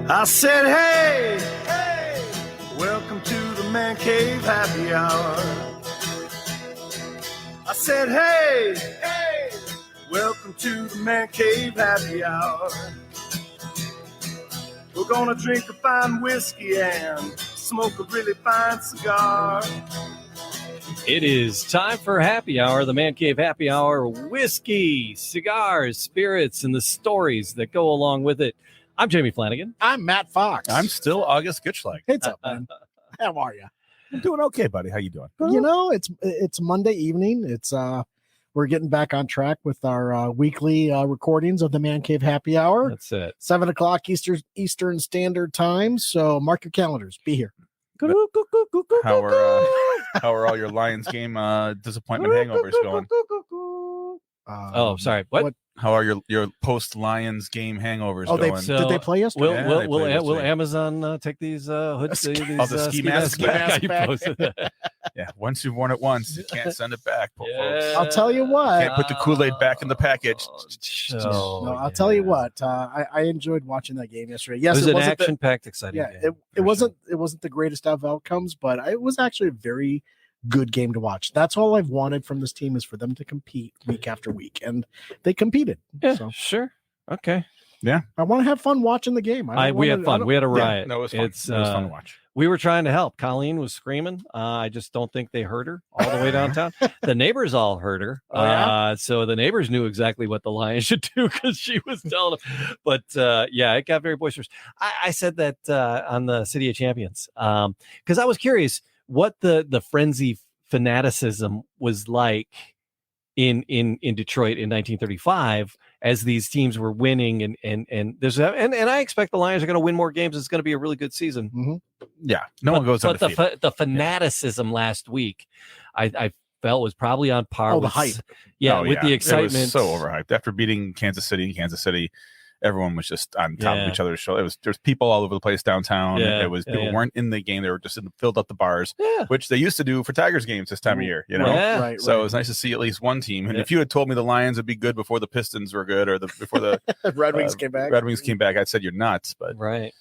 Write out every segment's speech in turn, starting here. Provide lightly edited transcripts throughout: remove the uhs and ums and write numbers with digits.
I said, hey, hey, welcome to the Man Cave Happy Hour. I said, hey, hey, welcome to the Man Cave Happy Hour. We're gonna drink a fine whiskey and smoke a really fine cigar. It is time for Happy Hour, the Man Cave Happy Hour. Whiskey, cigars, spirits, and the stories that go along with it. I'm Jamie Flanagan. I'm Matt Fox. I'm still August Gitschlag. What's up, man? How are you? I'm doing okay, buddy. How you doing? You know, it's Monday evening. It's we're getting back on track with our weekly recordings of the Man Cave Happy Hour. That's it. 7:00 Eastern Standard Time. So mark your calendars. Be here. How are all your Lions game disappointment hangovers going? Sorry. What? How are your post Lions game hangovers going? Did they play yesterday? Will Amazon take these hoods? The ski masks back? You posted that. Yeah, once you've worn it once, you can't send it back. Folks. I'll tell you what. Can't put the Kool-Aid back in the package. I'll tell you what. I enjoyed watching that game yesterday. Yes, it was an action-packed, exciting game. It wasn't the greatest of outcomes, but it was actually a very good game to watch. That's all I've wanted from this team is for them to compete week after week, and they competed. Yeah, so. Sure. Okay. Yeah, I want to have fun watching the game. We had fun. We had a riot. Yeah, no, it was fun. It was fun to watch. We were trying to help. Colleen was screaming. I just don't think they heard her all the way downtown. The neighbors all heard her. So the neighbors knew exactly what the Lions should do because she was telling them. But it got very boisterous. I said that on the City of Champions because I was curious what the frenzy fanaticism was like in Detroit in 1935 as these teams were winning and I expect the Lions are going to win more games. It's going to be a really good season. Mm-hmm. Yeah, no one goes undefeated. But the fanaticism last week, I felt was probably on par with the hype. With the excitement. It was so overhyped after beating Kansas City. Everyone was just on top of each other's show. There's people all over the place downtown. People weren't in the game; they were just filled up the bars, which they used to do for Tigers games this time of year. You know, right. So it was nice to see at least one team. And if you had told me the Lions would be good before the Pistons were good, or before the Red Wings came back, I'd said you're nuts. But right.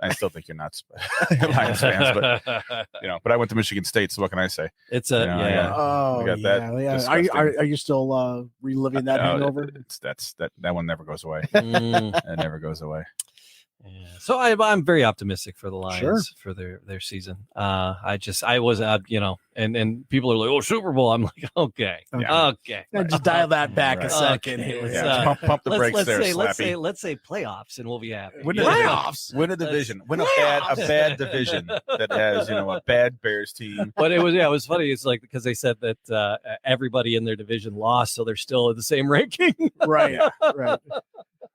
I still think you're nuts, Lions fans. But but I went to Michigan State, so what can I say? It's we got that. Are you still reliving that hangover? That one never goes away. It never goes away. Yeah. So I'm very optimistic for the Lions for their season. I was and people are like, oh, Super Bowl. I'm like, okay. Just dial that back a second. Pump the brakes there. Let's say playoffs, and we'll be happy. Win a division. Win a bad division that has a bad Bears team. But it was funny. It's like because they said that everybody in their division lost, so they're still in the same ranking. Right.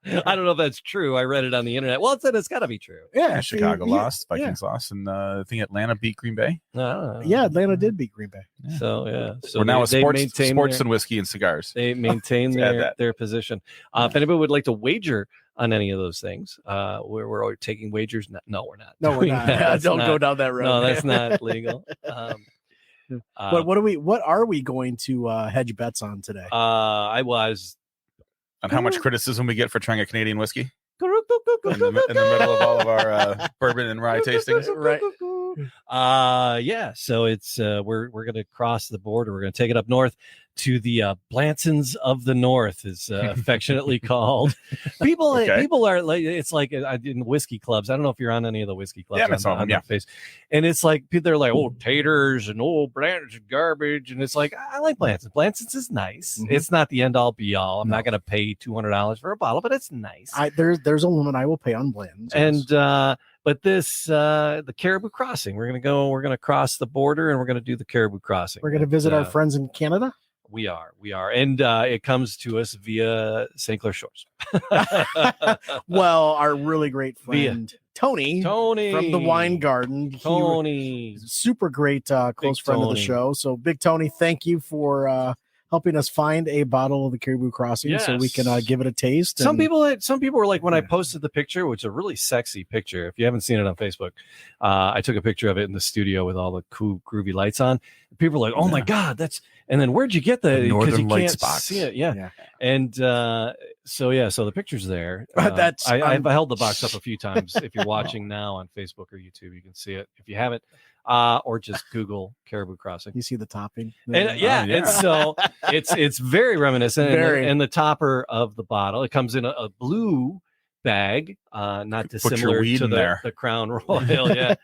I don't know if that's true. I read it on the internet. Well, it's got to be true. Yeah, Chicago lost, Vikings lost, and I think Atlanta beat Green Bay. Atlanta did beat Green Bay. Yeah. So we're now sports and whiskey and cigars. They maintain their position. If anybody would like to wager on any of those things, we're taking wagers. No, we're not. No, we're not. Don't go down that road. No, that's not legal. What are we going to hedge bets on today? I was. On how much criticism we get for trying a Canadian whiskey in the middle of all of our bourbon and rye tastings, right? So it's we're going to cross the border. We're going to take it up north to the Blantons of the North, is affectionately called. People are like, it's like in whiskey clubs. I don't know if you're on any of the whiskey clubs. On that face, and it's like they're like, oh, taters and Blantons garbage, and it's like I like Blantons. Blantons is nice. Mm-hmm. It's not the end all be all. I'm not going to pay $200 for a bottle, but it's nice. There's a limit I will pay on Blantons, and but this the Caribou Crossing, we're gonna cross the border and we're gonna do the Caribou Crossing. We're gonna visit our friends in Canada. We are, and it comes to us via St. Clair Shores. Well, our really great friend Tony from the Wine Garden. Tony, super great, close friend of the show. So, Big Tony, thank you for helping us find a bottle of the Caribou Crossing so we can give it a taste. Some people were like, when I posted the picture, which is a really sexy picture. If you haven't seen it on Facebook, I took a picture of it in the studio with all the cool groovy lights on. People are like, oh my God, and then where'd you get the Northern Light spots? See it. Yeah. And So the picture's there. That's I've held the box up a few times. If you're watching now on Facebook or YouTube, you can see it. If you haven't, or just Google Caribou Crossing. You see the topping, And it's very reminiscent. Very. And the topper of the bottle, it comes in a blue bag, not dissimilar to the Crown Royal. Yeah,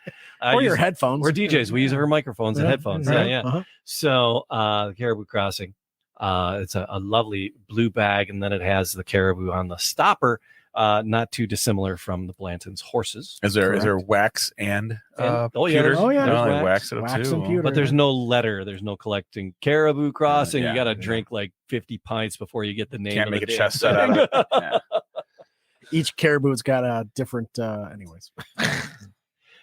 or your headphones. We're DJs. We use our microphones and headphones. Yeah. Uh-huh. So the Caribou Crossing, it's a lovely blue bag, and then it has the caribou on the stopper. Not too dissimilar from the Blanton's horses. Is there wax and pewter? There's wax too. and pewter. But there's no letter. There's no collecting Caribou Crossing. Yeah, you got to drink like 50 pints before you get the name. Can't of make a the chest set out of it. Yeah. Each caribou's got a different. Anyways.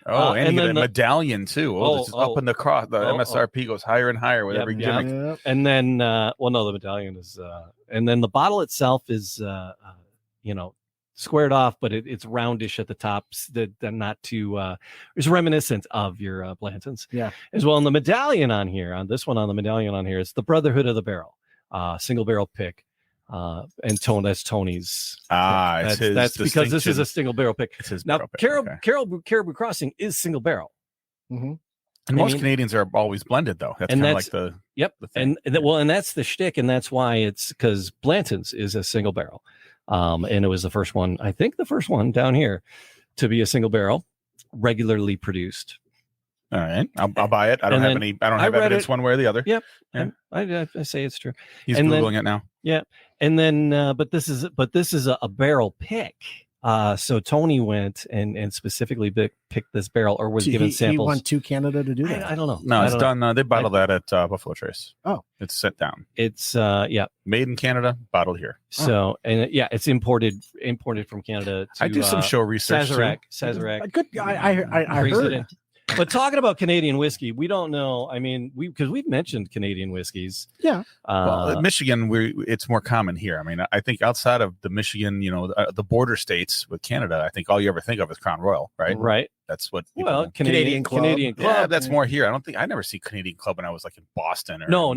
And you get a medallion too. This is up in the cross. The MSRP goes higher and higher with every gimmick. Yep. And then, the medallion is, and then the bottle itself is, squared off, but it's roundish at the tops. That not too, it's reminiscent of your Blantons. Yeah. As well. And the medallion on here, on the medallion on here, it's the Brotherhood of the Barrel, single barrel pick. And that's Tony's. That's because this is a single barrel pick. Now, Caribou Crossing is single barrel. Mm-hmm. And most Canadians are always blended, though. That's kind of like the thing. And that's the shtick, and that's why it's because Blanton's is a single barrel, and it was the first one down here to be a single barrel, regularly produced. All right, I'll buy it. I don't have evidence one way or the other. Yep. Yeah. I say it's true. He's Googling it now. Yeah. And then, but this is a barrel pick. So Tony went and specifically picked this barrel, or was given samples. He went to Canada to do that. I don't know. No, it's done. They bottle that at Buffalo Trace. Oh, it's set down. It's made in Canada, bottled here. So it's imported from Canada. I do some show research. Sazerac. Good. I heard it. But talking about Canadian whiskey, we don't know. I mean, because we've mentioned Canadian whiskeys. Yeah. Well, Michigan, it's more common here. I mean, I think outside of the Michigan, the border states with Canada, I think all you ever think of is Crown Royal, right? Right. That's what. Canadian Club. Yeah, that's more here. I never see Canadian Club when I was like in Boston. Or no.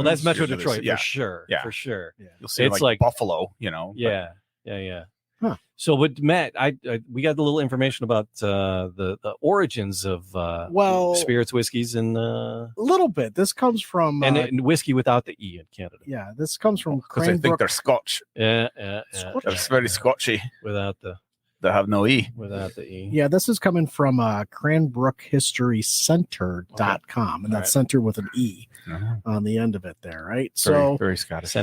That's Metro Detroit for sure. Yeah, for sure. Yeah. You'll see it's like Buffalo. Yeah. Huh. So with Matt, we got a little information about the origins of spirits, whiskeys, and a little bit. This comes from and whiskey without the E in Canada. Yeah, this comes from because I think they're Scotch. Yeah. It's very Scotchy without the. They have no E. Without the E. Yeah, this is coming from cranbrookhistorycenter.com, and that's center with an E on the end of it there, right? Very, very Scottish.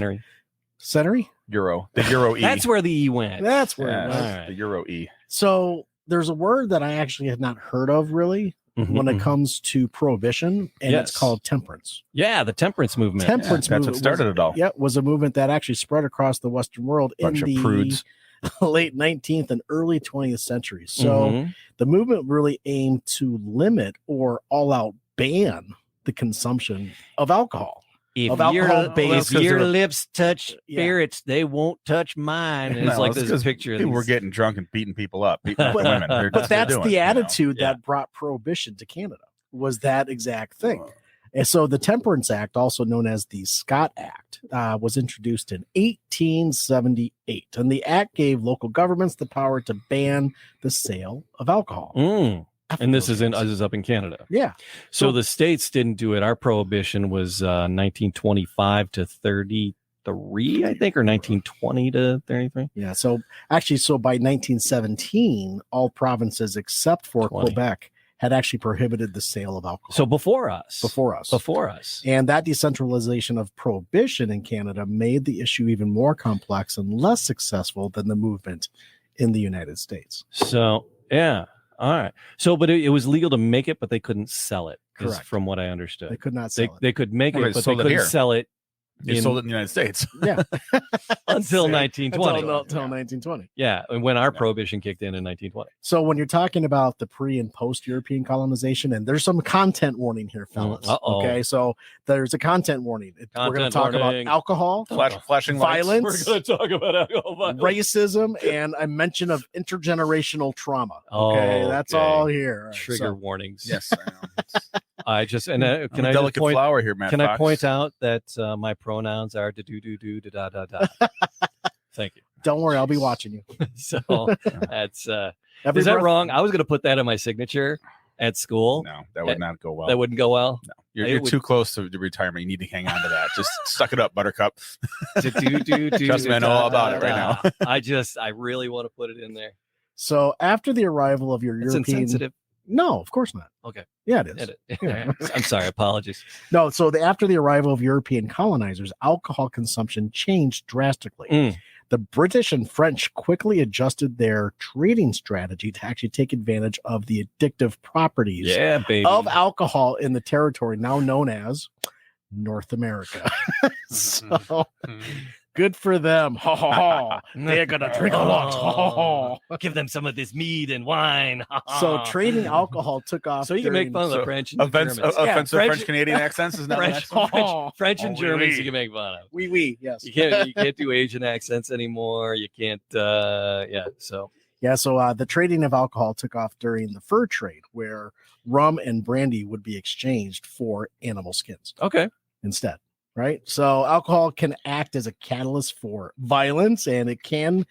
Centery? Euro. The Euro E. That's where the E went. That's where it went. Right. The Euro E. So there's a word that I actually had not heard of really when it comes to prohibition, and it's called temperance. Yeah, the temperance movement. That's what started it all. Yeah, was a movement that actually spread across the Western world in the prudes. Late 19th and early 20th centuries. So the movement really aimed to limit or all out ban the consumption of alcohol. If your lips touch spirits, they won't touch mine. And it's like this picture. People were getting drunk and beating people up, beating up women. But that's the attitude that brought prohibition to Canada, was that exact thing. And so the Temperance Act, also known as the Scott Act, was introduced in 1878. And the act gave local governments the power to ban the sale of alcohol. And this is up in Canada. Yeah. So the states didn't do it. Our prohibition was 1925 to 33, I think, or 1920 to 33. Yeah. So by 1917, all provinces except for Quebec had actually prohibited the sale of alcohol. So before us. And that decentralization of prohibition in Canada made the issue even more complex and less successful than the movement in the United States. So, yeah. All right. So, but it was legal to make it, but they couldn't sell it. Correct. From what I understood. They could not sell it. They could make it, but they couldn't sell it. They sold it in the United States. Yeah. Until 1920. Until 1920. Yeah. And when our prohibition kicked in 1920. So when you're talking about the pre and post European colonization, and there's some content warning here, fellas. Okay. So there's a content warning. We're going to talk about alcohol, flashing violence. We're going to talk about alcohol, racism, and a mention of intergenerational trauma. Okay. That's all here. Trigger warnings. Yes. I know. I just can I delicate flower here, Matt. Can Fox. I point out that my pronouns are da. Thank you. Don't worry, I'll be watching you. So that's Every is that breath- wrong? I was going to put that in my signature at school. No, that would not go well. That wouldn't go well. No, you're too close to retirement. You need to hang on to that. Just suck it up, Buttercup. Trust me, I know all about it right now. I really want to put it in there. So after the arrival of your It's European, insensitive. no, of course not. Okay. Yeah, it is. Edit. Yeah. I'm sorry. Apologies. No, so after the arrival of European colonizers, alcohol consumption changed drastically. Mm. The British and French quickly adjusted their trading strategy to actually take advantage of the addictive properties Yeah, baby. of alcohol in the territory now known as North America. So good for them. Ha ha ha. They're gonna drink a lot. Ha ha ha. Give them some of this mead and wine. So trading alcohol took off. So you can make fun of the So, French and the Germans. Offensive French- French Canadian accents is not an French, accent? French and Oh, Germans oui. you can make fun of. Oui, yes. You can't do Asian accents anymore. You can't so So the trading of alcohol took off during the fur trade, where rum and brandy would be exchanged for animal skins okay. instead. Right. So alcohol can act as a catalyst for violence, and it can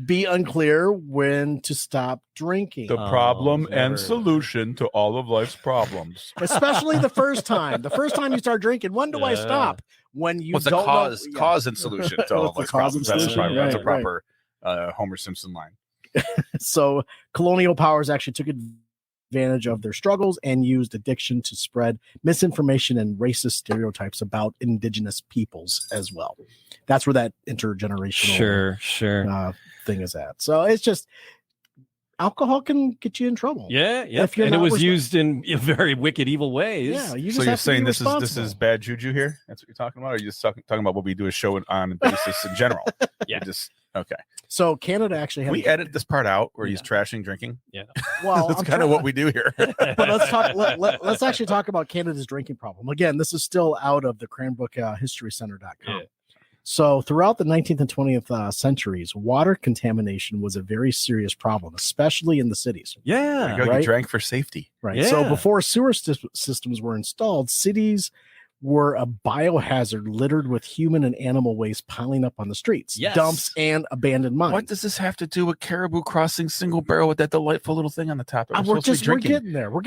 be unclear when to stop drinking, The problem never. and solution to all of life's problems. especially the first time. The first time you start drinking, when do I Yeah. stop? When you What's the don't cause? know, yeah. Cause and solution to all of What's life's the cause and problems. That's, solution? that's a Right, proper Homer Simpson line. So colonial powers actually took advantage of their struggles and used addiction to spread misinformation and racist stereotypes about indigenous peoples as well. That's where that intergenerational Sure. thing is at. So it's just alcohol can get you in trouble. Yeah. If you're And it not was used in very wicked, evil ways. Yeah, you just So you're have to be saying this is responsible. bad juju here? That's what you're talking about? Or are you just talking about what we do a show on basis in general? Yeah. Just okay. So Canada actually Can had we edit this part out where he's Yeah. trashing drinking? well, That's I'm kind of trying- what we do here. But let's talk. Let's actually talk about Canada's drinking problem. Again, this is still out of the Cranbrook HistoryCenter.com. Yeah. So throughout the 19th and 20th centuries, water contamination was a very serious problem, especially in the cities. Yeah. You right. drank for safety. Right. So Yeah. before sewer systems were installed, cities were a biohazard littered with human and animal waste piling up on the streets, Yes. dumps, and abandoned mines. What does this have to do with Caribou Crossing single barrel with that delightful little thing on the top? that We're supposed to be just we're drinking? getting there. We're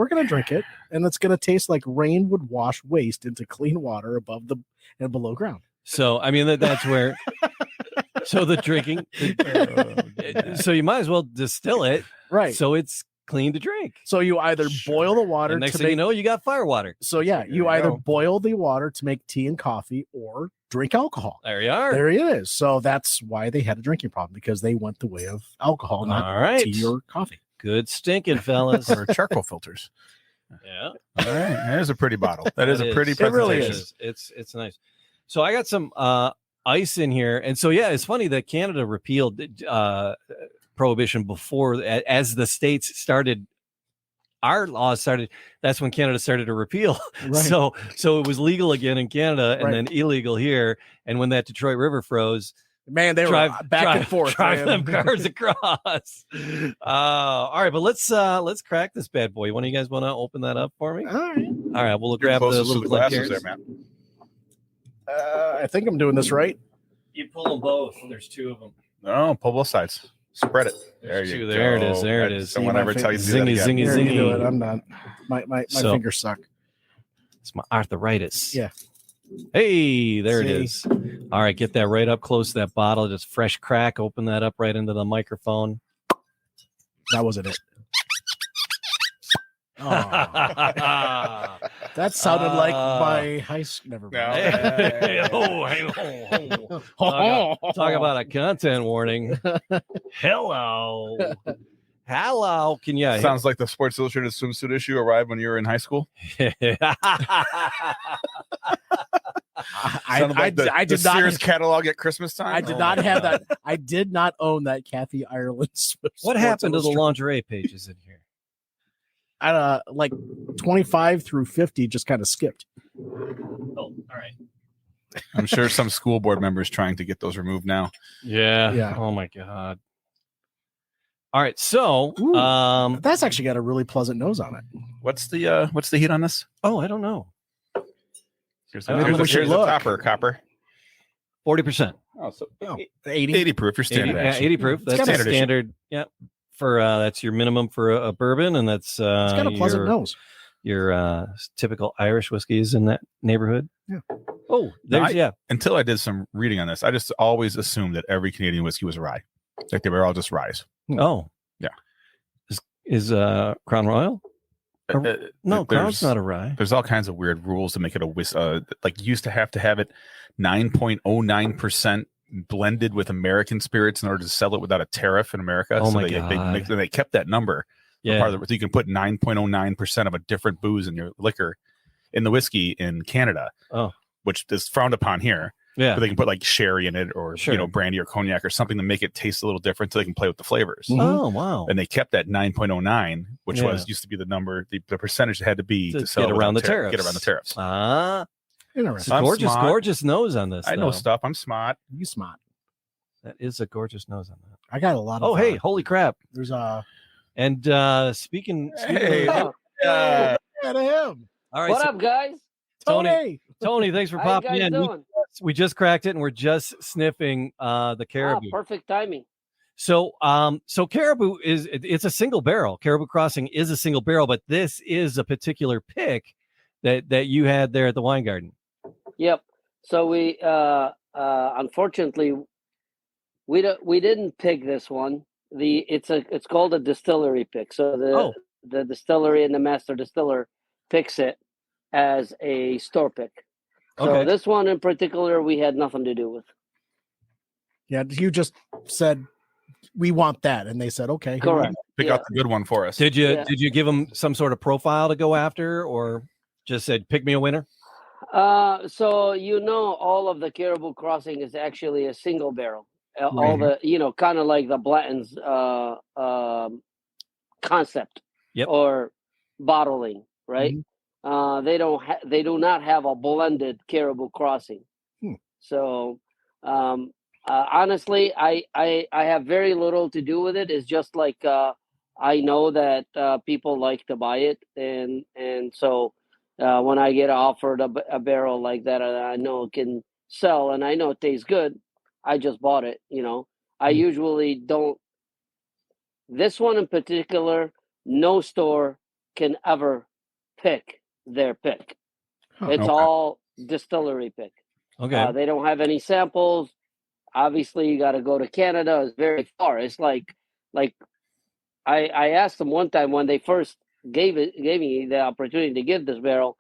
gonna drink it, and it's gonna taste like rain would wash waste into clean water above the and below ground. So I mean that's where. So the drinking. So you might as well distill it, Right. so it's clean to drink. So you either boil the water And next to thing you make. know, you got fire water. So yeah, There you you either go. boil the water to make tea and coffee, or drink alcohol. There you are. There it is. So that's why they had a drinking problem, because they went the way of alcohol, not All right. tea or coffee. Good stinking, fellas. Or charcoal filters. Yeah. All right. That is a pretty bottle. That is a pretty It really presentation. is. It's nice. So I got some ice in here, and so yeah, it's funny that Canada repealed prohibition before, as the states started. Our laws started. That's when Canada started to repeal. Right. So it was legal again in Canada, and Right. then illegal here. And when that Detroit River froze, Man, they were back and forth. drive man. them cars across. All right, but let's crack this bad boy. One of you guys want to open that up for me? All right. All right, we'll You're grab the closest to little the clip glasses here. there, man. I think I'm doing this right. You pull them both. There's two of them. No, pull both sides. Spread it. There There's you two. go. There it is. There it is. Someone See, my ever tell you to do Zingy, that again. zingy, Here, you do zingy. it. I'm not. My So- fingers suck. It's my arthritis. Yeah. Hey, there it See? is. All right, get that right up close to that bottle. Just fresh crack. Open that up right into the microphone. That wasn't it. Oh, that sounded like my high school. Never No. mind. Talk about a content warning. Hello. Hello. Can you? Sounds like the Sports Illustrated swimsuit issue arrived when you were in high school. Sounded like I the did not. Sears catalog at Christmas time. I did Oh not my have God. that. I did not own that Kathy Ireland. What happened to the lingerie pages in here? Like 25 through 50 just kind of skipped. Oh, all right. I'm sure some school board members trying to get those removed now. Yeah. Yeah. Oh my God. All right. So, Ooh. That's actually got a really pleasant nose on it. What's the heat on this? oh, I don't know. Here's I don't know the what you look. topper, copper. 40%. Oh, so 80. proof. You're 80, standard. yeah, 80 proof. That's got a standard. Yeah. For that's your minimum for a bourbon, and that's It's got a pleasant nose. Your typical Irish whiskeys in that neighborhood. Yeah. Oh, there's Until I did some reading on this, I just always assumed that every Canadian whiskey was rye. Like they were all just ryes. Oh, yeah. Is Crown Royal? No, Crown's not a rye. There's all kinds of weird rules to make it a whiskey. Like you used to have it 9.09% blended with American spirits in order to sell it without a tariff in America. Oh so my God. They kept that number. Yeah. Part of so you can put 9.09% of a different booze in your liquor in the whiskey in Canada. Oh, which is frowned upon here. Yeah. But they can put like sherry in it or brandy or cognac or something to make it taste a little different so they can play with the flavors. Mm-hmm. Oh, wow. And they kept that 9.09, which used to be the number, the percentage that had to be to sell get around the tariffs. Get around the tariffs. Ah. Interesting. Gorgeous nose on this. I know stuff. I'm smart. You smart. That is a gorgeous nose on that. I got a lot of. Oh, hey, holy crap! There's And speaking hey, of, to him. all right, what up, guys? Tony, thanks for How you popping guys in. doing? We just cracked it, and we're just sniffing the Caribou. Perfect timing. So, Caribou it's a single barrel. Caribou Crossing is a single barrel, but this is a particular pick that you had there at the wine garden. Yep. So we unfortunately we didn't pick this one. It's called a distillery pick. So the distillery and the master distiller picks it as a store pick. So this one in particular we had nothing to do with. Yeah, you just said we want that, and they said okay. Correct. Pick out the good one for us. Did you give them some sort of profile to go after, or just said pick me a winner? So all of the Caribou Crossing is actually a single barrel. All the kind of like the Blanton's concept or bottling, right? Mm-hmm. They do not have a blended Caribou Crossing. So honestly, I have very little to do with it. It's just like I know that people like to buy it, and so when I get offered a barrel like that, I know it can sell, and I know it tastes good. I just bought it. I usually don't. This one in particular, no store can ever pick their pick. It's all distillery pick. Okay. They don't have any samples. Obviously, you got to go to Canada. It's very far. It's like I asked them one time when they first gave me the opportunity to give this barrel.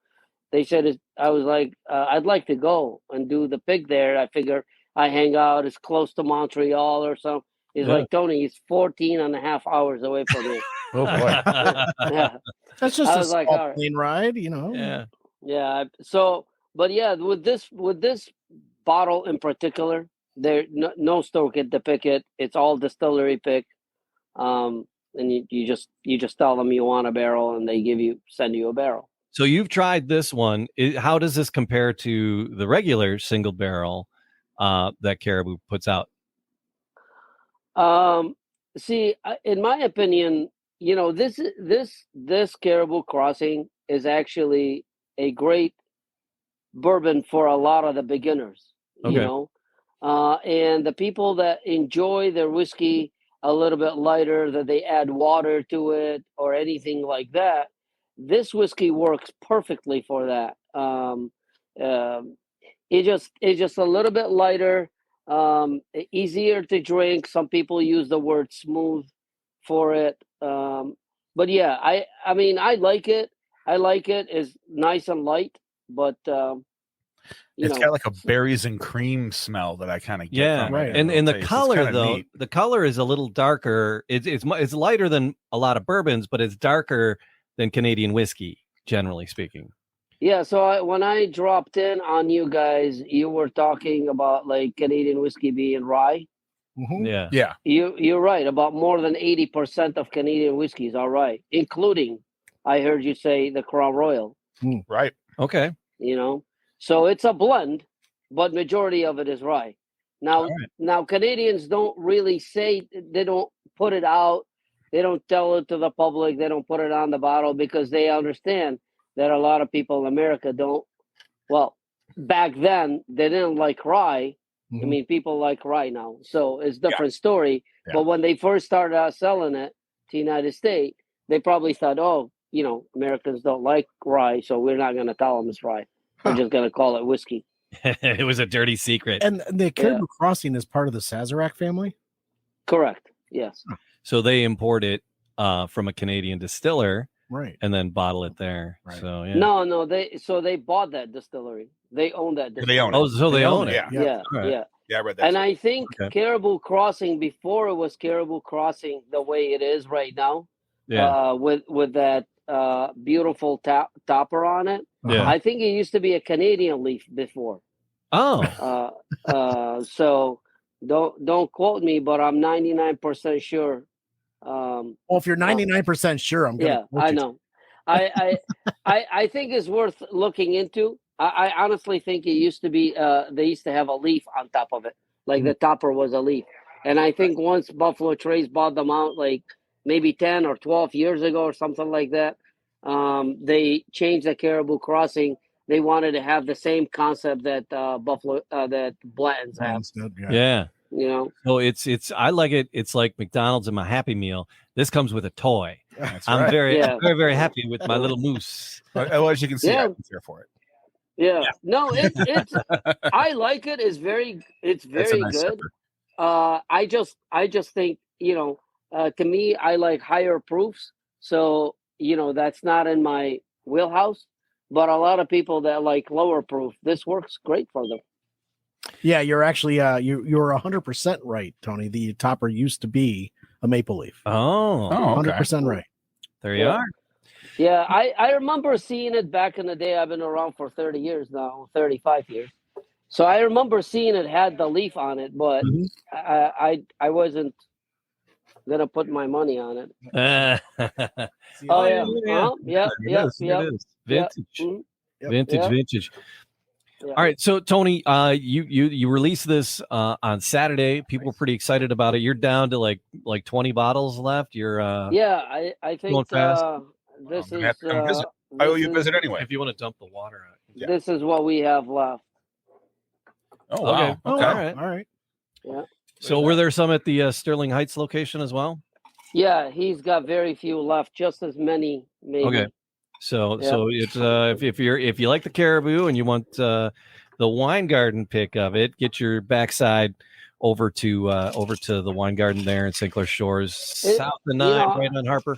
They said I was like, I'd like to go and do the pick there. I figure I hang out. It's close to Montreal or something. He's like, Tony, he's 14 and a half hours away from me. Oh boy. That's just a small plane ride, Yeah. So, but yeah, with this bottle in particular, there no store can pick it. It's all distillery pick. And you just tell them you want a barrel, and they send you a barrel. So you've tried this one. How does this compare to the regular single barrel that Caribou puts out? See, in my opinion, this Caribou Crossing is actually a great bourbon for a lot of the beginners. And the people that enjoy their whiskey a little bit lighter, that they add water to it or anything like that. This whiskey works perfectly for that. It's just a little bit lighter, easier to drink. Some people use the word smooth for it. But yeah, I mean, I like it. It's nice and light, but it's got like a berries and cream smell that I kind of get from it. And the color though, neat. The color is a little darker. It's lighter than a lot of bourbons, but it's darker than Canadian whiskey, generally speaking. Yeah. So when I dropped in on you guys, you were talking about like Canadian whiskey being rye. Mm-hmm. Yeah. You're right. About more than 80% of Canadian whiskeys are rye, including, I heard you say, the Crown Royal. Right. Okay. So it's a blend, but majority of it is rye. Now Canadians don't really say, they don't put it out. They don't tell it to the public. They don't put it on the bottle because they understand that a lot of people in America don't. Well, back then they didn't like rye, I mean, people like rye now, so it's a different Yeah. story. Yeah. But when they first started out selling it to the United States, they probably thought, oh, Americans don't like rye, so we're not going to tell them it's rye. We're just going to call it whiskey. It was a dirty secret. And the Caribou Crossing is part of the Sazerac family? Correct. Yes. So they import it from a Canadian distiller, right, and then bottle it there. Right. So yeah. No, they bought that distillery. They own that distillery. They own it. Oh, so they own it. Yeah. Yeah. Yeah, I read that. And too. I think Okay. Caribou Crossing, before it was Caribou Crossing the way it is right now, Yeah. with that beautiful topper on it. Yeah. I think it used to be a Canadian leaf before. Oh. So don't quote me, but I'm 99% sure. Well, if you're 99% sure, I'm gonna. Yeah, I know. I think it's worth looking into. I honestly think it used to be they used to have a leaf on top of it, like the topper was a leaf. And I think once Buffalo Trace bought them out, like maybe 10 or 12 years ago or something like that, they changed the Caribou Crossing. They wanted to have the same concept that that Blanton's have. Yeah. So it's I like it. It's like McDonald's and my Happy Meal. This comes with a toy. That's I'm right. very very happy with my little moose. Well, as you can see, I'm here for it. Yeah. No, it's I like it. It's very It's a nice good. sipper. I just think, to me, I like higher proofs. So, that's not in my wheelhouse, but a lot of people that like lower proof, this works great for them. Yeah, you're actually you're 100% right, Tony. The topper used to be a maple leaf. Oh, 100% right. There you are. Yeah, I remember seeing it back in the day. I've been around for 30 years now, 35 years. So I remember seeing it had the leaf on it, but I wasn't gonna put my money on it. Oh yeah, yeah. Vintage, vintage. Yeah. All right, so Tony, you released this on Saturday. People were pretty excited about it. You're down to like 20 bottles left. You're I think going fast. This I'm gonna have is to come visit. I owe you a visit anyway. If you want to dump the water out. This is what we have left. Oh wow. Okay. Okay. All right. Yeah. So were there some at the Sterling Heights location as well? Yeah, he's got very few left, just as many maybe. Okay. So Yeah. so it's if you like the Caribou and you want the wine garden pick of it, get your backside over to the wine garden there in St. Clair Shores, south of 9, right on Harper.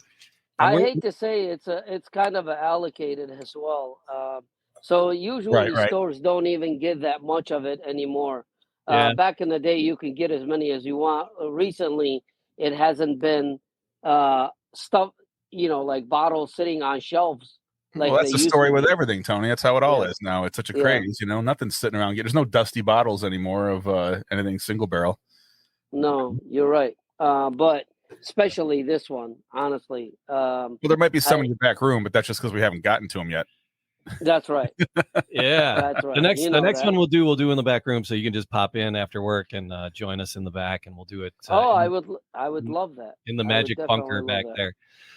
I hate to say it's kind of allocated as well. So usually stores don't even get that much of it anymore. Back in the day, you could get as many as you want. Recently, it hasn't been stuff, like bottles sitting on shelves. Like well, that's they the used story to with be. everything, Tony. That's how it all is now. It's such a craze, Nothing's sitting around. There's no dusty bottles anymore of anything single barrel. No, you're right. But especially this one, honestly. Well, there might be some in your back room, but that's just because we haven't gotten to them yet. That's right. Yeah. That's right. The next one we'll do in the back room, so you can just pop in after work and join us in the back, and we'll do it. I would love that in the I magic would bunker definitely back love that. there.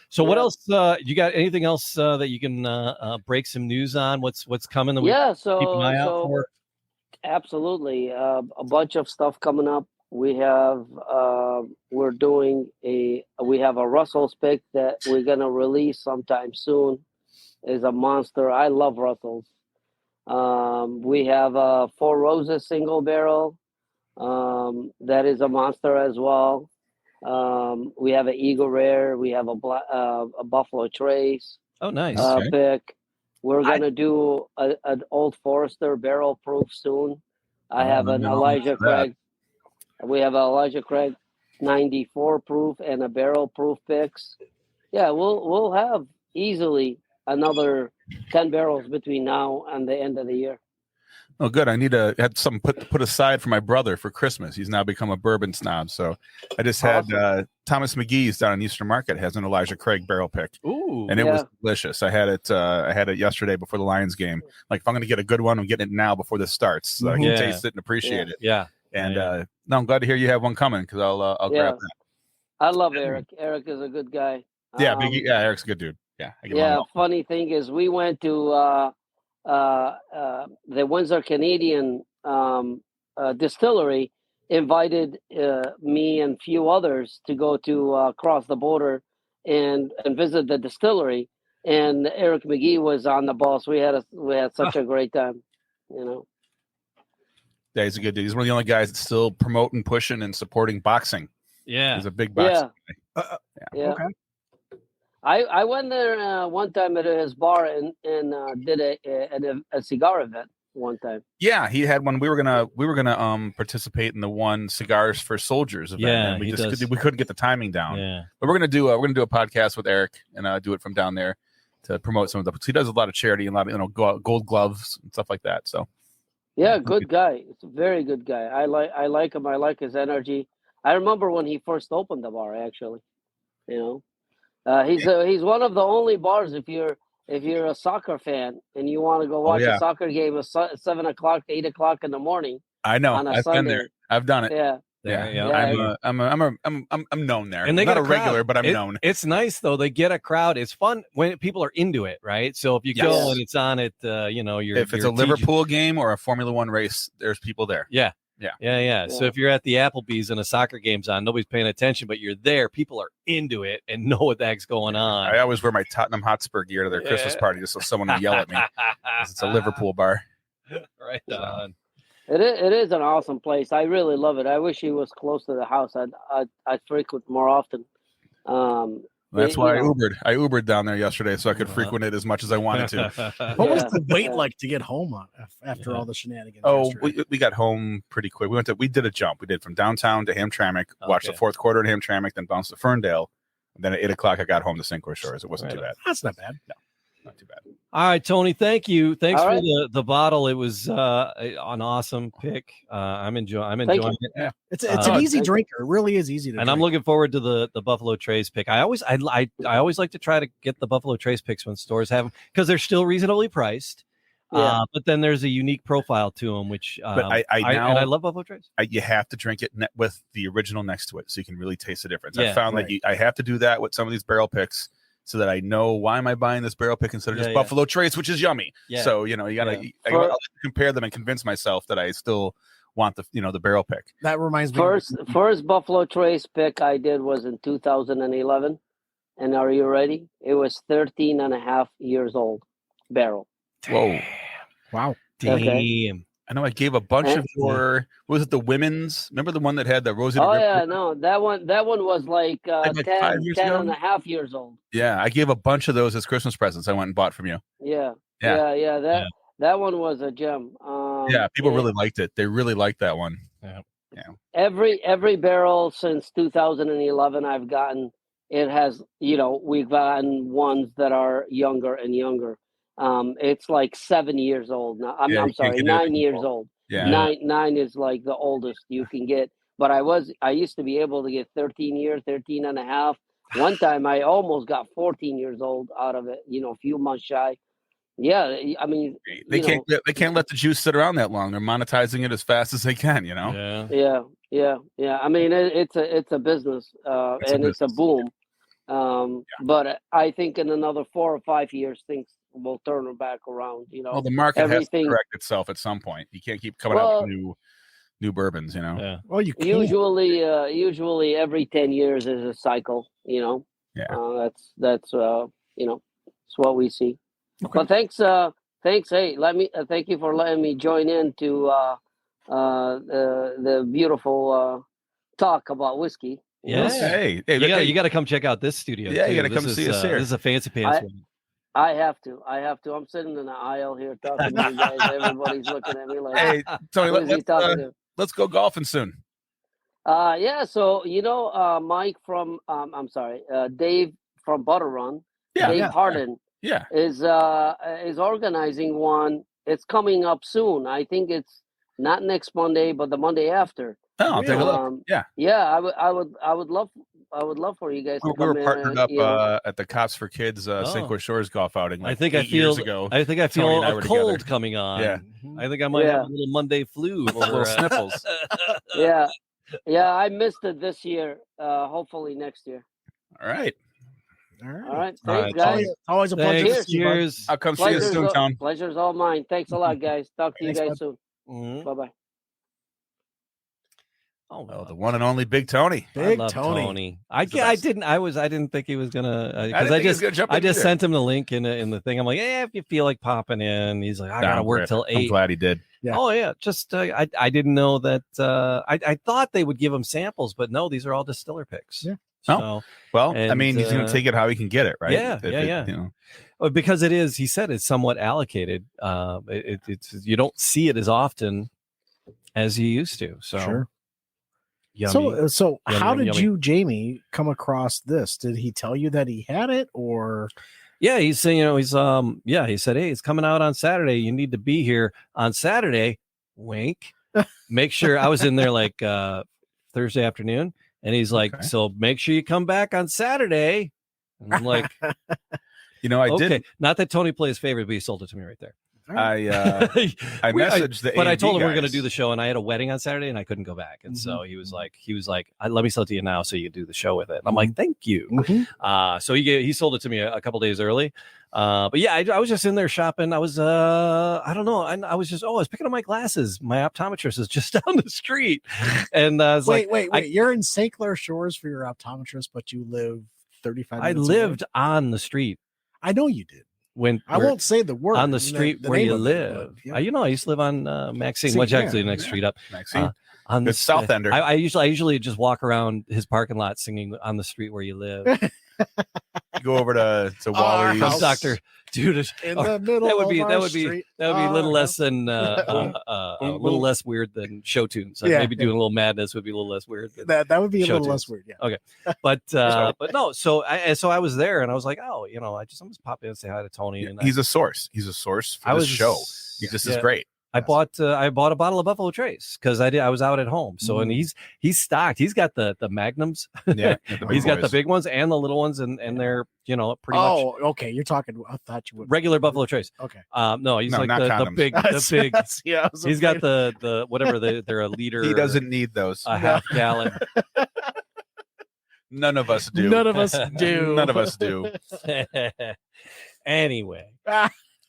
So what else? You got anything else that you can break some news on? What's coming? That we keep an eye out for? Absolutely, a bunch of stuff coming up. We have we have a Russell's pick that we're gonna release sometime soon. Is a monster. I love Russell's. We have a Four Roses single barrel. That is a monster as well. We have an Eagle Rare. We have a Buffalo Trace. Oh, nice. Pick. We're gonna do an Old Forester barrel proof soon. I have an Elijah Craig. We have an Elijah Craig 94 proof and a barrel proof picks. Yeah, we'll have easily another 10 barrels between now and the end of the year. Oh, good. I need to have something put aside for my brother for Christmas. He's now become a bourbon snob. So I just had Thomas McGee's down in Eastern Market has an Elijah Craig barrel pick. Ooh, and it was delicious. I had it yesterday before the Lions game. Like, if I'm going to get a good one, I'm getting it now before this starts, so I can taste it and appreciate it. Yeah. And no, I'm glad to hear you have one coming, because I'll grab that. I love Eric. Eric is a good guy. Yeah, Eric's a good dude. Yeah. Funny thing is, we went to the Windsor Canadian distillery invited me and few others to go to cross the border and visit the distillery. And Eric McGee was on the bus. We had such a great time, you know. Yeah, he's a good dude. He's one of the only guys that's still promoting, pushing, and supporting boxing. Yeah, he's a big boxing guy. Yeah. Okay. I went there one time at his bar and did a cigar event one time. Yeah, he had one. We were gonna participate in the one Cigars for Soldiers event. Yeah, and we couldn't get the timing down. Yeah, but we're gonna do a podcast with Eric and do it from down there to promote some of the. He does a lot of charity and a lot of gold gloves and stuff like that. So yeah, good guy. It's a very good guy. I like him. I like his energy. I remember when he first opened the bar. Actually, you know, he's one of the only bars if you're a soccer fan and you want to go watch a soccer game at 7 o'clock, 8 o'clock in the morning. I know. On a I've Sunday. been there. I've done it. Yeah. Yeah. I'm known there. And they not got a regular, but I'm known. It's nice though. They get a crowd. It's fun when people are into it, right? So if you go and it's on at, if it's a Liverpool game or a Formula One race, there's people there. Yeah. So if you're at the Applebee's and a soccer game's on, nobody's paying attention, but you're there. People are into it and know what the heck's going on. I always wear my Tottenham Hotspur gear to their Christmas party just so someone will yell at me. It's a Liverpool bar. Right on. It is an awesome place. I really love it. I wish he was close to the house. I'd frequent more often. That's why I Ubered down there yesterday so I could frequent it as much as I wanted to. What was the wait like to get home after all the shenanigans? Oh, we got home pretty quick. We did a jump. We did from downtown to Hamtramck, watched the fourth quarter in Hamtramck, then bounced to Ferndale. And then at 8 o'clock, I got home to St. Croix Shores. It wasn't too bad. That's not bad. No, not too bad. All right, Tony, thank you. Thanks All for right. the bottle. It was an awesome pick. I'm enjoying it. Yeah. It's an easy drinker. It really is easy to drink. I'm looking forward to the Buffalo Trace pick. I always like to try to get the Buffalo Trace picks when stores have them because they're still reasonably priced. Yeah. But then there's a unique profile to them, which but I love Buffalo Trace. You have to drink it with the original next to it so you can really taste the difference. Yeah, I found that I have to do that with some of these barrel picks so that I know why am I buying this barrel pick instead of just Buffalo Trace, which is yummy. Yeah. So you gotta I'll compare them and convince myself that I still want the barrel pick. That reminds me. First Buffalo Trace pick I did was in 2011, and are you ready? It was 13 and a half years old barrel. Whoa! Wow! Damn. Okay. I know I gave a bunch of your. Was it the women's? Remember the one that had the Rosita? Oh yeah, no, that one was like 10 and a half years old. Yeah, I gave a bunch of those as Christmas presents. I went and bought from you. Yeah. That one was a gem. People really liked it. They really liked that one. Yeah. Every barrel since 2011 I've gotten, it has, we've gotten ones that are younger and younger. It's like 7 years old now. I'm sorry, 9 years old. Yeah. Nine is like the oldest you can get. But I used to be able to get 13 and a half. One time I almost got 14 years old out of it, a few months shy. Yeah, I mean, they can't let the juice sit around that long. They're monetizing it as fast as they can, Yeah. I mean, it's a business, it's a boom. But I think in another 4 or 5 years, things will turn back around. Well, the market has to correct itself at some point. You can't keep coming up with new bourbons, Yeah. Well, you can. Usually every 10 years is a cycle. Yeah. That's it's what we see. Okay. But thanks. Hey, thank you for letting me join in to the beautiful talk about whiskey. Yes. Hey, you got to come check out this studio. Yeah, too. you got to come see us here. This is a fancy pants one. I have to. I'm sitting in the aisle here talking to you guys. Everybody's looking at me like, hey, Tony, let's go golfing soon. Yeah. So Mike from Dave from Butter Run. Dave Harden. Yeah. Is organizing one. It's coming up soon. I think it's not next Monday, but the Monday after. Oh, I'll take a look. Yeah. I would love for you guys to come in. We were partnered up at the Cops for Kids St. Croix Shores golf outing. I think I feel a cold coming on. Yeah. I think I might have a little Monday flu or little sniffles. Yeah. I missed it this year. Hopefully next year. All right. All right. Thanks, guys. Always a pleasure. Cheers. I'll come see you soon, Tom. Pleasure's all mine. Thanks a lot, guys. Talk to you guys soon. Mm-hmm. Bye-bye. Oh, the one and only Big Tony. I love Tony. I didn't. I Big love Tony. I didn't think he was gonna because I just sent him the link in the thing. I'm like, if you feel like popping in, he's like, I gotta work till 8. I'm glad he did. Yeah. Oh yeah, just I didn't know that. I thought they would give him samples, but no, these are all distiller picks. Yeah. So, well, I mean, he's gonna take it how he can get it, right? Yeah. You know, because it is. He said it's somewhat allocated. It's you don't see it as often as you used to. So. Sure. Yummy. So how did you, Jamie, come across this? Did he tell you that he had it, or? Yeah, he's saying, he said, hey, it's coming out on Saturday. You need to be here on Saturday. Wink. Make sure I was in there like Thursday afternoon, and he's like, so make sure you come back on Saturday. And I'm like, I did. Not that Tony plays favorite, but he sold it to me right there. I messaged the but I told him guys. we were going to do the show, and I had a wedding on Saturday, and I couldn't go back, and so he was like, let me sell it to you now, so you can do the show with it. And I'm like, thank you. So he sold it to me a couple days early, but yeah, I was just in there shopping. I was I don't know, I was just I was picking up my glasses. My optometrist is just down the street, and I was wait, you're in St. Clair Shores for your optometrist, but you live 35 minutes I lived on the street. I know you did. When I won't say the word on the street where you live, I used to live on Maxine, which actually the next street up. Maxine, on the South Ender. I usually just walk around his parking lot singing "On the Street Where You Live." Go over to Wally's. Doctor, dude, in the middle. That would be a little less than a little less weird than show tunes. Maybe doing a little madness would be a little less weird. That would be a little less weird. Yeah. Okay, but no. So I was there, and I was like, I'm just pop in and say hi to Tony. And he's a source. He's a source for the show. He just is great. I bought a bottle of Buffalo Trace because I was out at home. So and he's stocked. He's got the magnums. Yeah, he's got the big ones and the little ones, and they're pretty much. Oh, okay. You're talking. I thought you would regular Buffalo Trace. Okay. No, he's like the big. Yeah, he's got the whatever they're a liter. He doesn't need those. A half gallon. None of us do. None of us do. None of us do. Anyway.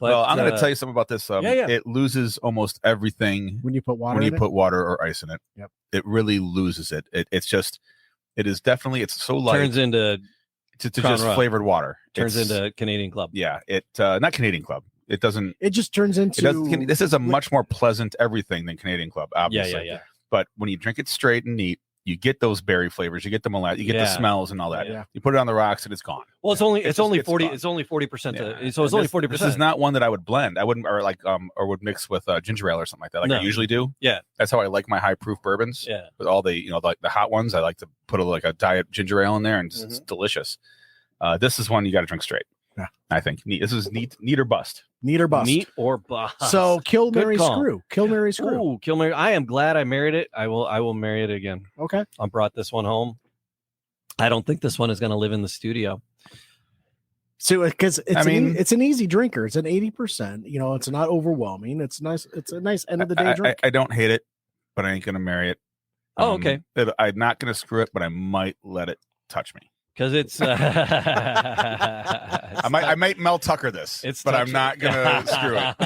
Well, I'm going to tell you something about this. It loses almost everything when you put water. Or ice in it. Yep. It really loses it. It's so light. Turns into just flavored water. Turns into Canadian Club. Yeah. Not Canadian Club. It doesn't. It just turns into. This is a much more pleasant everything than Canadian Club. Obviously. Yeah. But when you drink it straight and neat, you get those berry flavors, you get the molasses, you get the smells and all that. Yeah. You put it on the rocks and it's gone. Well, it's only 40%. So it's only 40%. This is not one that I would blend. I wouldn't, or would mix with ginger ale or something like that. I usually do. Yeah, that's how I like my high proof bourbons. Yeah, with all the like the hot ones, I like to put a diet ginger ale in there, and it's delicious. This is one you got to drink straight. Yeah, I think this is neat or bust. Neat or bust. Neat or bust. So kill, marry, screw. Kill, marry, screw. Ooh, kill, marry. I am glad I married it. I will marry it again. Okay. I brought this one home. I don't think this one is going to live in the studio. So because it's an easy drinker. It's an 80%. It's not overwhelming. It's nice. It's a nice end of the day drink. I don't hate it, but I ain't going to marry it. Okay. I'm not going to screw it, but I might let it touch me. Because it's I might Mel Tucker this, but I'm not gonna screw it.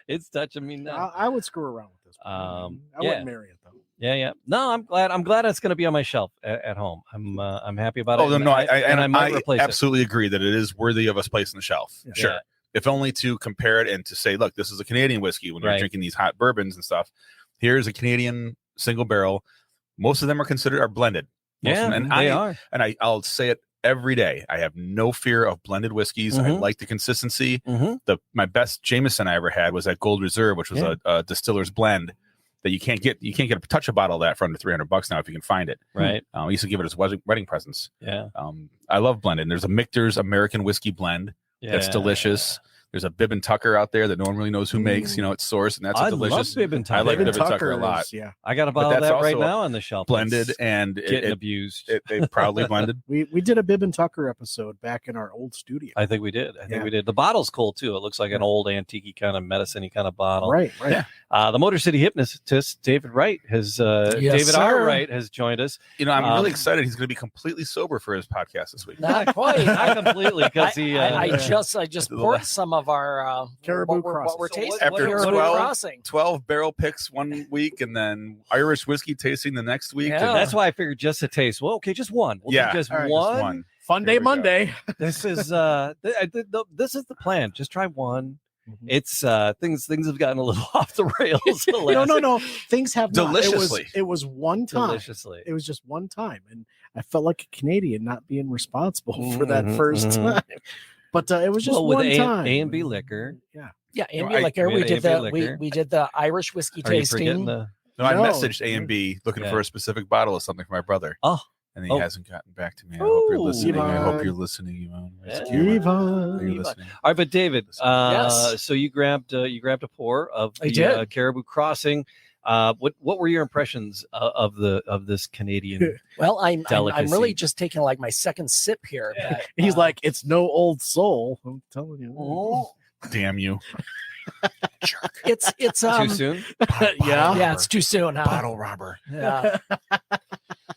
It's touching me now. I would screw around with this. I wouldn't marry it though. Yeah. No, I'm glad it's gonna be on my shelf at home. I'm happy about it. Oh no, I might replace absolutely agree that it is worthy of us placing the shelf. Yeah. Sure. If only to compare it and to say, look, this is a Canadian whiskey when you're drinking these hot bourbons and stuff. Here's a Canadian single barrel. Most of them are blended. They are. And I'll say it every day. I have no fear of blended whiskeys. I like the consistency. My best Jameson I ever had was that Gold Reserve, which was a distiller's blend that you can't get a touch a bottle of that for under $300 now if you can find it. Right. I used to give it as wedding presents. Yeah. I love blended. There's a Michter's American whiskey blend. That's delicious. There's a Bibb and Tucker out there that no one really knows who makes. It's sourced, and that's delicious. Love Bibb and Tucker. I like Bibb and Tucker a lot. Yeah, I got a bottle of that right now on the shelf. Blended and getting abused. They proudly blended. We did a Bibb and Tucker episode back in our old studio. I think we did. We did. The bottle's cool too. It looks like an old antique kind of medicine-y kind of bottle. Right. Yeah. The Motor City hypnotist David Wright has David R. Wright has joined us. I'm really excited. He's going to be completely sober for his podcast this week. Not quite. Not completely, because I just poured some of our Caribou what we're Crossing. tasting. After Caribou 12 Crossing. 12 barrel picks one week and then Irish whiskey tasting the next week. Yeah. And That's why I figured just a taste. Well, okay, just one. We'll do Yeah. just All right, one. just one. Fun Here day we go. Monday. This is this is the plan. Just try one. Mhm. It's things have gotten a little off the rails. No. Things have not. Deliciously. It was one time. Deliciously. It was just one time, and I felt like a Canadian not being responsible for that Mhm, first mhm. time. But it was just Well, with one A- time. A and B liquor. Yeah. Yeah, No, Ambient I- liquor. we We had did the ambient liquor. we did the Irish whiskey Are you forgetting tasting. the? No, I No. messaged A and B looking Yeah. for a specific bottle of something for my brother. Oh. And he Oh. hasn't gotten back to me. I hope you're Ooh. listening. I hope Yvonne. you're listening, Yvonne. Yeah. Are you Yvonne. listening? All right, but David, Yes. so you grabbed a pour of I the did. Caribou Crossing. What were your impressions of this Canadian? Well, I'm Delicacy. really just taking like my second sip here. But, He's like, it's no old soul. I'm telling you. oh, Damn you. it's Too soon? Yeah. yeah, it's too soon, huh? Bottle robber. Yeah.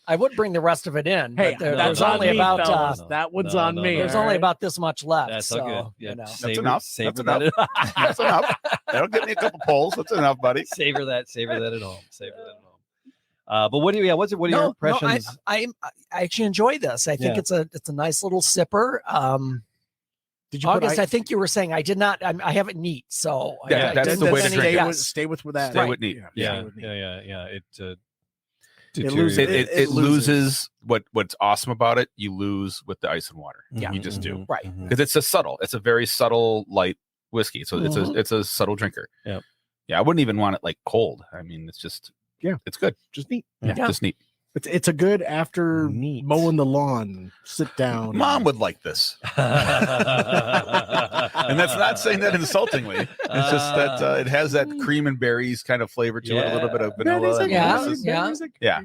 I would bring the rest of it in. Hey, but there- that's there's on only me, about fellas. No, That one's no, on no, me. no. there's all only right? about this much left. That's so, all good. Yeah, you know. savor, enough. Savor That's that. That's enough. That'll get me a couple polls. That's enough, buddy. Savor that. Savor that at home. Savor that at home. But what do you? Yeah, what are your impressions? I actually enjoy this. I think Yeah. it's a nice little sipper. Did you put August, I I think you were saying I did not. I have it neat, so Yeah, I that's didn't the way put to any- drink it. yes. Stay with that. Stay with neat. yeah, stay with neat. yeah. It loses- deteriorates. It loses what's awesome about it. You lose with the ice and water. Yeah. You just do. Right. Mhm. Because it's a very subtle light whiskey. So Mhm. it's a subtle drinker. Yep. Yeah, I wouldn't even want it like cold. I mean, it's just it's good. Just neat. Yeah. Just neat. It's a good after Neat. mowing the lawn, sit down. Mom would like this. And that's not saying that insultingly. It's just that it has that cream and berries kind of flavor to it, a little bit of vanilla. and Yeah, molasses. yeah.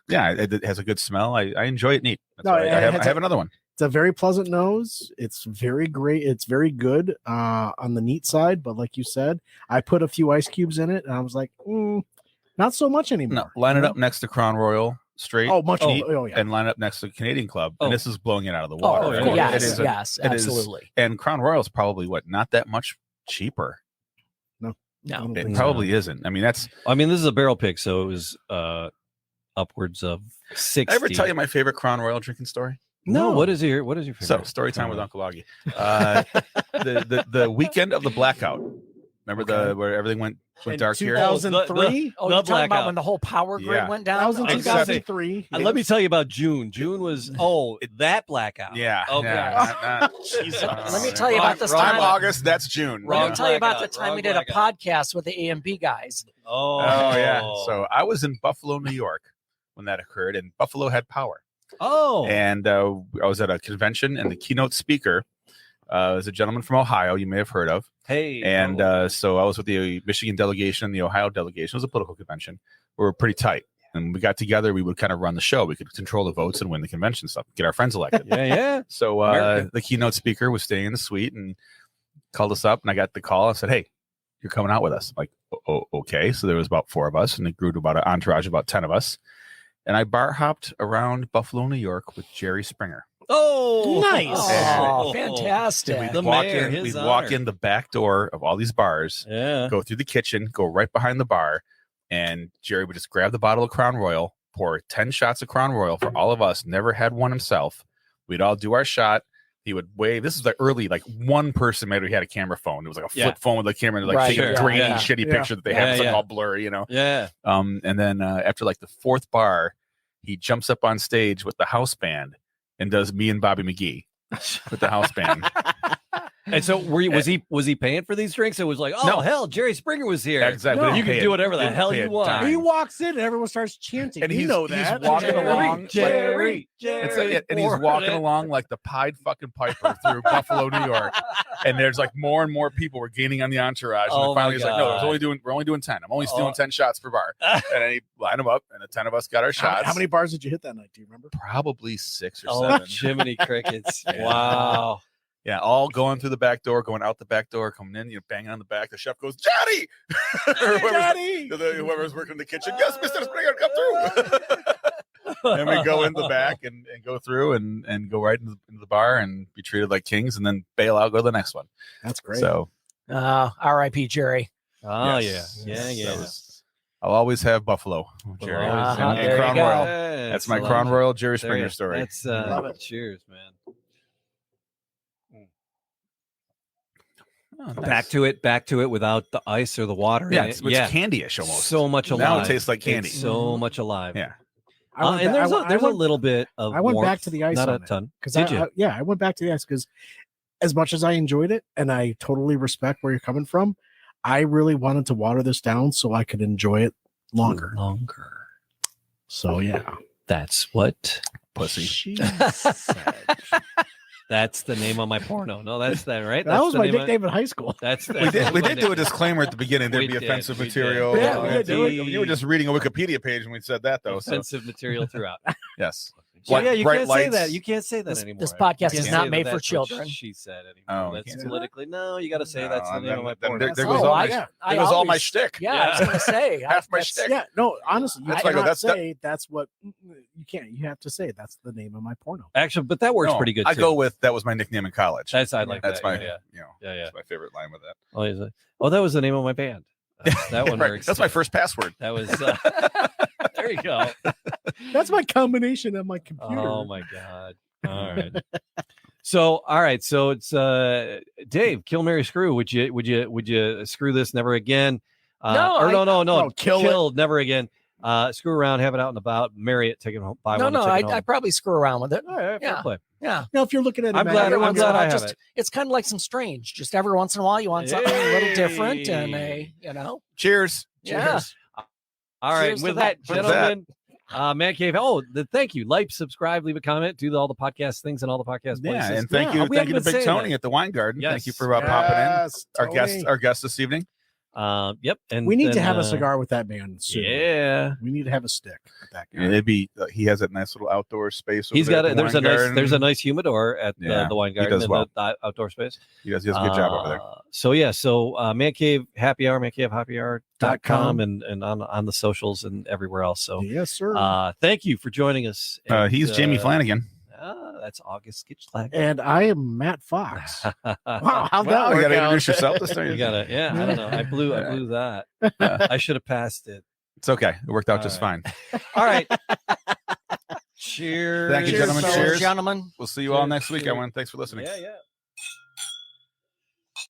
Yeah, it has a good smell. I enjoy it neat. That's No, why it I has have another one. It's a very pleasant nose. It's very great. It's very good on the neat side. But like you said, I put a few ice cubes in it, and I was like, not so much anymore. No, line it up next to Crown Royal straight. Oh, much. neat, Oh, yeah. and line it up next to Canadian Club. Oh. And this is blowing it out of the water. Oh, yeah. I mean, yes, it is yes, it is- absolutely. and Crown Royal is probably not that much cheaper. No, I don't It think probably isn't. I mean, that's. I mean, this is a barrel pick, so it was upwards of 60. I ever tell you my favorite Crown Royal drinking story? No. No. What is your favorite? So, story time with Uncle Augie. The weekend of the blackout. Remember where everything went In dark here? 2003. Oh, The you're talking about blackout. when the whole power grid Yeah. went That down? was in Oh, Except- 2003. Let me tell you about June. June was that blackout. Yeah. Okay. Yeah, Jesus. Let me tell you about this I'm time. August. That's June. Let Wrong me tell you about the blackout, time wrong we did a blackout. podcast with the A&B guys. Oh, Oh yeah. So I was in Buffalo, New York when that occurred, and Buffalo had power. And I was at a convention, and the keynote speaker was a gentleman from Ohio you may have heard of. hey, And so I was with the Michigan delegation and the Ohio delegation. It was a political convention. We were pretty tight. And when we got together, we would kind of run the show. We could control the votes and win the convention stuff, get our friends elected. yeah. So America. the keynote speaker was staying in the suite and called us up. And I got the call. I said, hey, you're coming out with us. I'm like, okay. So there was about 4 of us, and it grew to about an entourage of about 10 of us. And I bar hopped around Buffalo, New York with Jerry Springer. Oh, Nice. Oh, And fantastic. The walk mayor, in, his we'd walk honor. in the back door of all these bars, Yeah. go through the kitchen, go right behind the bar, and Jerry would just grab the bottle of Crown Royal, pour 10 shots of Crown Royal for all of us, never had one himself. We'd all do our shot. He would wave. This is the early, like one person maybe had a camera phone. It was like a flip phone with a camera, like Right, taking sure. a grainy, Yeah. shitty Yeah. picture that they have. It's like Yeah. all blurry, you know? Yeah. And then after like the 4th bar, he jumps up on stage with the house band and does Me and Bobby McGee with the house band. And so was he paying for these drinks? It was like, oh No. hell, Jerry Springer was here. Exactly. No. You can Pay do it. whatever the Didn't hell pay you a want. dime. He walks in and everyone starts chanting. And you he's- know he's that. walking along, Jerry, and he's walking along like the Pied fucking Piper through Buffalo, New York. And there's like more and more people were gaining on the entourage. And Oh, then finally my he's like, no, God. we're only doing 10. I'm only doing Oh. 10 shots per bar. And then he lined them up, and the 10 of us got our shots. How many bars did you hit that night? Do you remember? Probably 6 or Oh, 7. Jiminy Crickets. Yeah. Wow. Yeah, all going through the back door, going out the back door, coming in, banging on the back. The chef goes, Johnny! Or whoever's working in the kitchen. Yes, Mr. Springer, come through. and we go in the back and go through and go right into the bar and be treated like kings, and then bail out, go to the next one. That's great. So, R.I.P. Jerry. Oh yes. yeah. I'll always have Buffalo, Jerry, and there Crown you go. Royal. Yes, That's my I love Crown it. Royal Jerry There Springer you- story. That's Love it. cheers, man. Oh, nice. Back to it without the ice or the water. Yeah, in it's it. candy-ish almost. So much alive. Now it tastes like candy. It's so much alive. Yeah. And there's a little bit of. I went warmth, back to the ice not on a it. ton. Because Did you? I went back to the ice because as much as I enjoyed it, and I totally respect where you're coming from, I really wanted to water this down so I could enjoy it longer. So yeah, That's what. Pussy. She said. That's the name of my porno. No, that's that, right? That That's was the my name of- nickname in high school. That's the, We did do a disclaimer at the beginning. There'd We be did, offensive we did. material. Yeah, we did. You were just reading a Wikipedia page when we said that, though. So offensive material throughout. yes. So, yeah, you Bright can't say lights. that. You can't say that This- anymore. this You podcast can't is say not that made for that's what children. She said anymore. Oh, you That's can't say politically. No, you got to say that's the No, name of my then porno. there Oh, goes all I- my, I there goes all my always- shtick. Yeah, I was going to say. Half my that's- shtick. Yeah, no, honestly, you That's why I go, cannot that's the- say that's what you can't. You have to say that's the name of my porno. Actually, but that works No, pretty good. I too. go with that was my nickname in college. That's I like That's that. my yeah. Yeah. That's my favorite line with that. Oh, is it? Oh, that was the name of my band. That one Right. works. That's my first password. That was. There you go. That's my combination of my computer. Oh my god. All right. So all right. So it's Dave, kill, marry, screw. Would you screw this never again? No. Kill never again. Screw around, have it out and about, marry it, take it home, buy one. No, take it home. I probably screw around with it. All right, fair Yeah. play. Yeah. Now, if you're looking at it, I'm glad I have it. It's kind of like some strange. Just every once in a while, you want something a little different, and Cheers. yeah. Cheers. All right. Cheers to With that. that, gentlemen, Man Cave. Thank you. Like, subscribe, leave a comment, do all the podcast things and all the podcast places. Yeah, and thank Yeah, you we to haven't been Big saying Tony that. at the Wine Garden. Yes. Thank you for popping in. Yes, Tony. Our guest this evening. Yep. And We need to then, have a cigar with that man soon. Yeah. We need to have a stick with that guy. And it'd be he has that nice little outdoor space. He's over got there it. at the There's a Wine nice Garden. humidor at Yeah, the wine he garden does in well. the outdoor space. He does a good job over there. So Man Cave Happy Hour, mancavehappyhour.com and on the socials and everywhere else. So Yes, sir. thank you for joining us. And, He's Jamie Flanagan. That's August Gitschlag. And I am Matt Fox. Wow, how'd that Wow, you work got to out? introduce yourself this time. You gotta, I don't know. I blew that. I should have passed it. It's okay. It worked out just fine. All right. Cheers. Thank you, gentlemen. Cheers, Cheers. gentlemen. We'll see you all Cheers. next week, Cheers. everyone. Thanks for listening. Yeah.